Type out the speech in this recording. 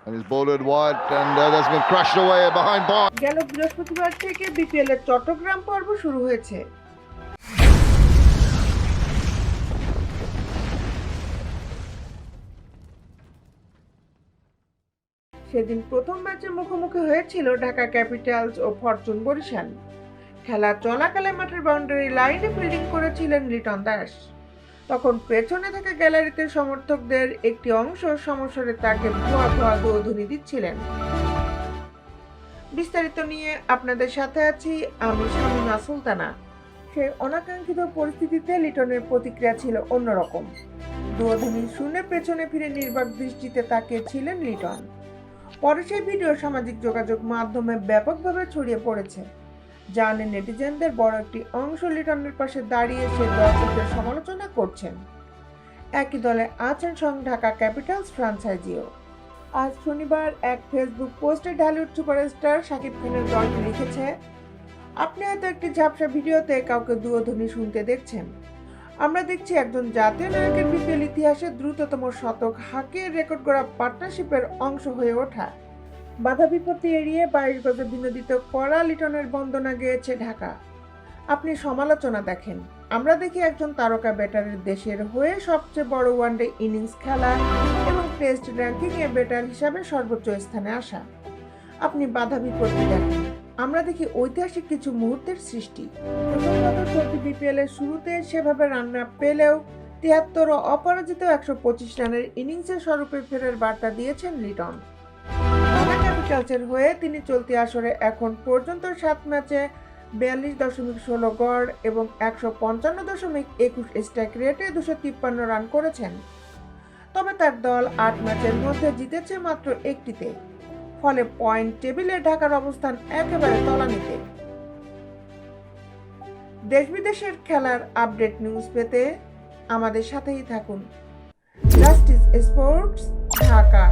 And he's bowled wide, and that's been crushed away behind bar. গেল বৃহস্পতিবার থেকে BPL এর চট্টগ্রাম পর্ব শুরু হয়েছে। সেদিন প্রথম ম্যাচে মুখোমুখি হয়েছিল ঢাকা ক্যাপিটালস ও ফরচুন বরিশাল। খেলা চলাকালে মাঠের বাউন্ডারি লাইনে ফিল্ডিং করেছিলেন লিটন দাস। তখন পেছনে থাকা গ্যালারিতে সমর্থকদের একটি অংশ সমস্বরে তাকে ভুয়া ভুয়া দোধনী দিচ্ছিলেন। বিস্তারিত নিয়ে আপনাদের সাথে আছি আমি শামিমা সুলতানা। সেই অনাকাঙ্ক্ষিত পরিস্থিতিতে লিটনের প্রতিক্রিয়া ছিল অন্যরকম। দোধনী শুনে পেছনে ফিরে নির্বাক দৃষ্টিতে তাকিয়েছিলেন লিটন। পরে সেই ভিডিও সামাজিক যোগাযোগ মাধ্যমে ব্যাপকভাবে ছড়িয়ে পড়েছে। জানে নেটিজেনদের বড় একটি অংশ লিটনের পাশে দাঁড়িয়ে সে দর্শকদের সমালোচনা করছেন। একই দলে আছেন স্বয়ং ঢাকা ক্যাপিটালস ফ্র্যাঞ্চাইজিও। আজ শনিবার এক ফেসবুক পোস্টে ঢালিউড সুপারস্টার শাকিব খানের দল লিখেছে, আপনি হয়তো একটি ঝাপসা ভিডিওতে কাউকে দুয়োধ্বনি শুনতে দেখছেন। আমরা দেখছি একজন জাতীয় নায়কের বিপিএল ইতিহাসে দ্রুততম শতক হাঁকিয়ে রেকর্ড করা পার্টনারশিপের অংশ হয়ে ওঠা। বাধা বিপত্তি এড়িয়ে 22 গজে বিনোদিত করা লিটনের বন্দনা গেয়েছে ঢাকা। আপনি সমালোচনা দেখেন, আমরা দেখি একজন তারকা ব্যাটারের দেশের হয়ে সবচেয়ে বড় ওয়ানডে ইনিংস খেলা এবং টেস্ট র্যাঙ্কিংয়ে ব্যাটার হিসাবে সর্বোচ্চ স্থানে আসা। আপনি বাধা বিপত্তি দেখেন, আমরা দেখি ঐতিহাসিক কিছু মুহূর্তের সৃষ্টি। প্রথমত চলতি বিপিএল এর শুরুতে সেভাবে রান না পেলেও 73 ও অপরাজিত 125 রানের ইনিংসের স্বরূপে ফেরার বার্তা দিয়েছেন লিটন। ঢাকা ক্যাপিটালসের হয়ে তিনি চলতি আসরে এখন পর্যন্ত 7 ম্যাচে 42.16 গড় এবং 155.21 স্ট্রাইক রেটে 253 রান করেছেন। তবে তার দল 8 ম্যাচের মধ্যে জিতেছে মাত্র একটিতে, ফলে পয়েন্ট টেবিলে ঢাকার অবস্থান একেবারে তলানিতে। দেশ বিদেশের খেলার আপডেট নিউজ পেতে আমাদের সাথেই থাকুন। Justice sports, Dhaka.